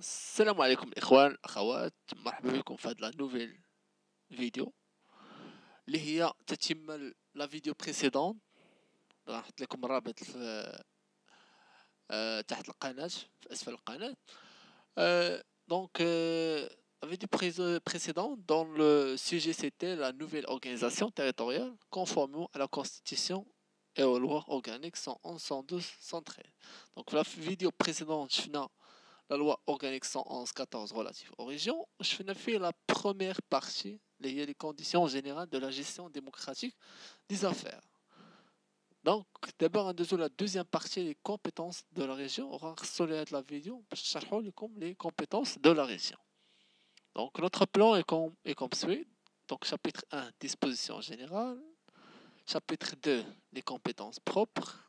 السلام عليكم الإخوان الأخوات، مرحبا بكم في هاد لا نوفيل فيديو اللي هي تتم لا فيديو بريسيدون. راح نحط لكم الرابط في تحت القناة في أسفل القناة. Donc la vidéo précédente dans le sujet c'était la nouvelle organisation territoriale conformément à la constitution et aux lois organiques 111, 112, 113. Donc la vidéo précédente je finis la loi organique 111-14 relative aux régions. Je fais la première partie, les conditions générales de la gestion démocratique des affaires. Donc, d'abord, la deuxième partie, les compétences de la région. On va regarder la vidéo pour les compétences de la région. Donc, notre plan est comme suit. Donc, chapitre 1, dispositions générales. Chapitre 2, les compétences propres.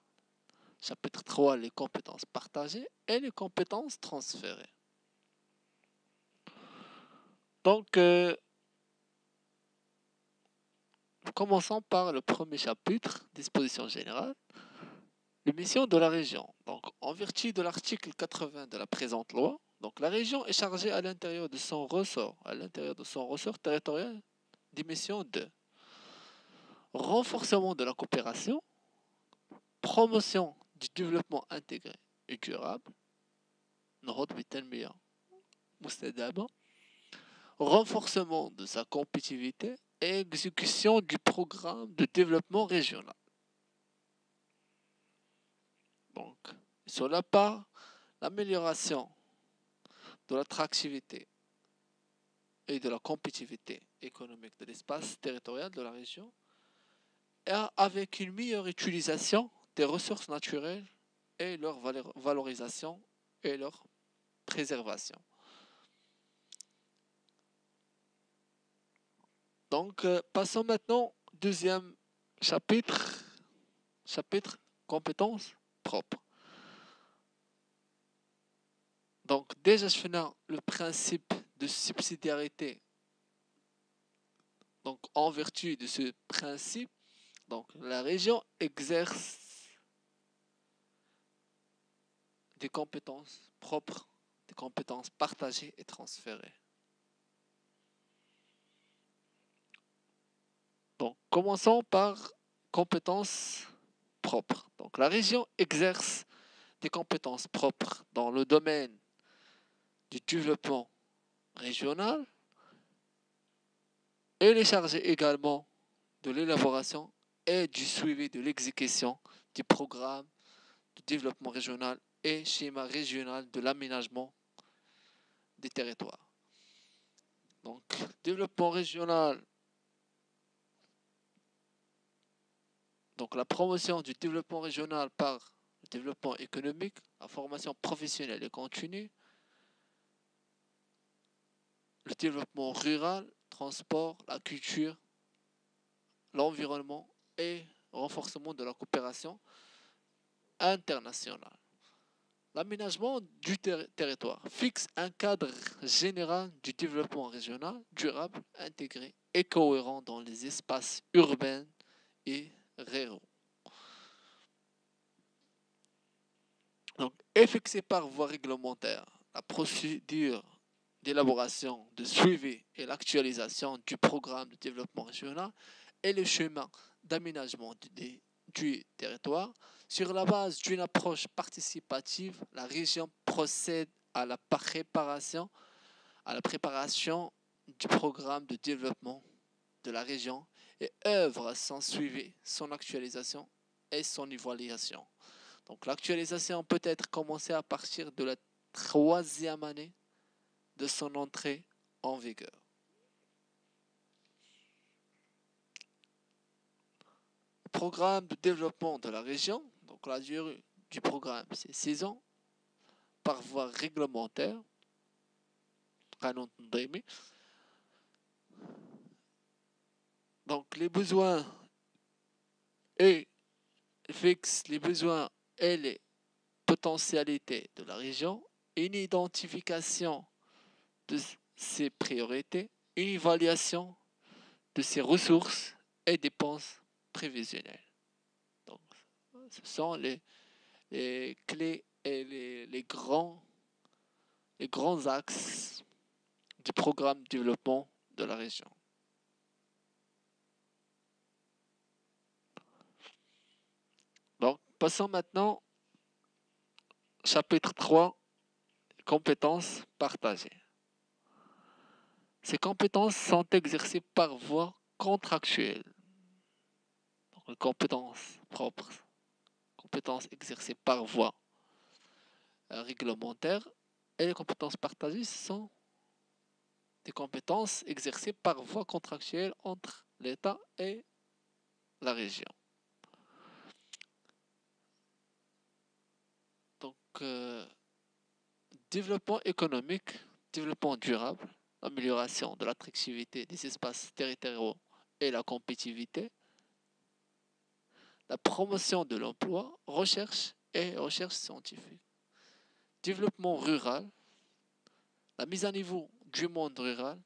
Chapitre 3, les compétences partagées et les compétences transférées. Donc, commençons par le premier chapitre, disposition générale. Les missions de la région. Donc, en vertu de l'article 80 de la présente loi, donc la région est chargée à l'intérieur de son ressort territorial, des missions de renforcement de la coopération, promotion du développement intégré et durable, renforcement de sa compétitivité et exécution du programme de développement régional. Donc, sur la part, l'amélioration de l'attractivité et de la compétitivité économique de l'espace territorial de la région, et avec une meilleure utilisation des ressources naturelles et leur valorisation et leur préservation. Donc, passons maintenant au deuxième chapitre compétences propres. Donc, déjà, je finis le principe de subsidiarité. Donc, en vertu de ce principe, donc, la région exerce des compétences propres, des compétences partagées et transférées. Donc, commençons par compétences propres. Donc, la région exerce des compétences propres dans le domaine du développement régional. Elle est chargée également de l'élaboration et du suivi de l'exécution du programme de développement régional et schéma régional de l'aménagement des territoires. Donc, développement régional. Donc, la promotion du développement régional par le développement économique, la formation professionnelle et continue, le développement rural, transport, la culture, l'environnement et renforcement de la coopération internationale. L'aménagement du territoire fixe un cadre général du développement régional durable, intégré et cohérent dans les espaces urbains et ruraux. Donc, est fixé par voie réglementaire la procédure d'élaboration, de suivi et l'actualisation du programme de développement régional et le chemin d'aménagement du territoire. Sur la base d'une approche participative, la région procède à la préparation du programme de développement de la région et œuvre à son suivi, son actualisation et son évaluation. Donc l'actualisation peut être commencée à partir de la 3e année de son entrée en vigueur. Programme de développement de la région, donc la durée du programme c'est 6 ans, par voie réglementaire. Donc les besoins et fixe les besoins et les potentialités de la région, une identification de ses priorités, une évaluation de ses ressources et dépenses prévisionnelles. Donc, ce sont les clés et les grands les grands axes du programme de développement de la région. Donc, passons maintenant au chapitre 3, compétences partagées. Ces compétences sont exercées par voie contractuelle. Donc, les compétences propres, compétences exercées par voie réglementaire, et les compétences partagées sont des compétences exercées par voie contractuelle entre l'État et la région. Donc, développement économique, développement durable, amélioration de l'attractivité des espaces territoriaux et la compétitivité, la promotion de l'emploi, recherche et recherche scientifique, développement rural, la mise à niveau du monde rural,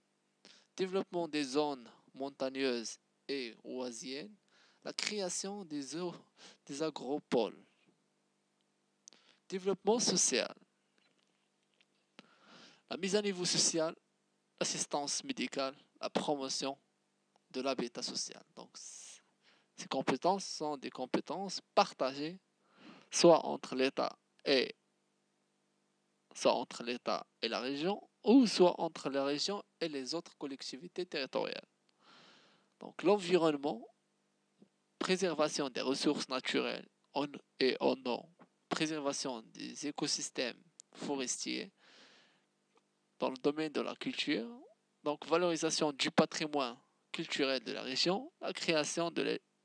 développement des zones montagneuses et oisiennes, la création des agropoles, développement social, la mise à niveau social, l'assistance médicale, la promotion de l'habitat social. Donc, ces compétences sont des compétences partagées soit entre l'État et la région, ou soit entre la région et les autres collectivités territoriales. Donc l'environnement, préservation des ressources naturelles et en eau, préservation des écosystèmes forestiers dans le domaine de la culture, donc valorisation du patrimoine culturel de la région, la création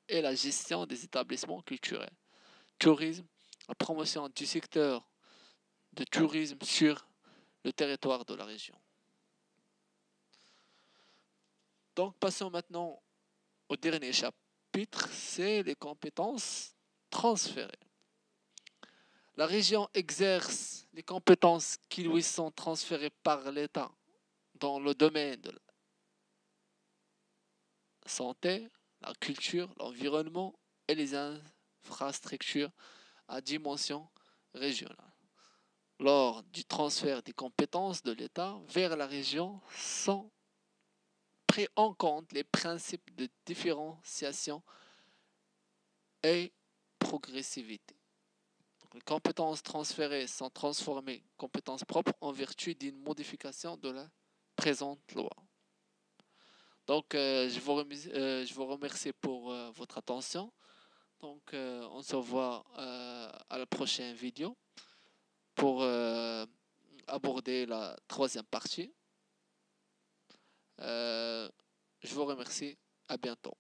et la gestion des établissements culturels, tourisme, la promotion du secteur de tourisme sur le territoire de la région. Donc passons maintenant au dernier chapitre, c'est les compétences transférées. La région exerce les compétences qui lui sont transférées par l'État dans le domaine de la santé, la culture, l'environnement et les infrastructures à dimension régionale. Lors du transfert des compétences de l'État vers la région sont pris en compte les principes de différenciation et progressivité. Donc, les compétences transférées sont transformées en compétences propres en vertu d'une modification de la présente loi. Donc, je vous remercie pour votre attention. Donc, on se voit à la prochaine vidéo pour aborder la troisième partie. Je vous remercie. À bientôt.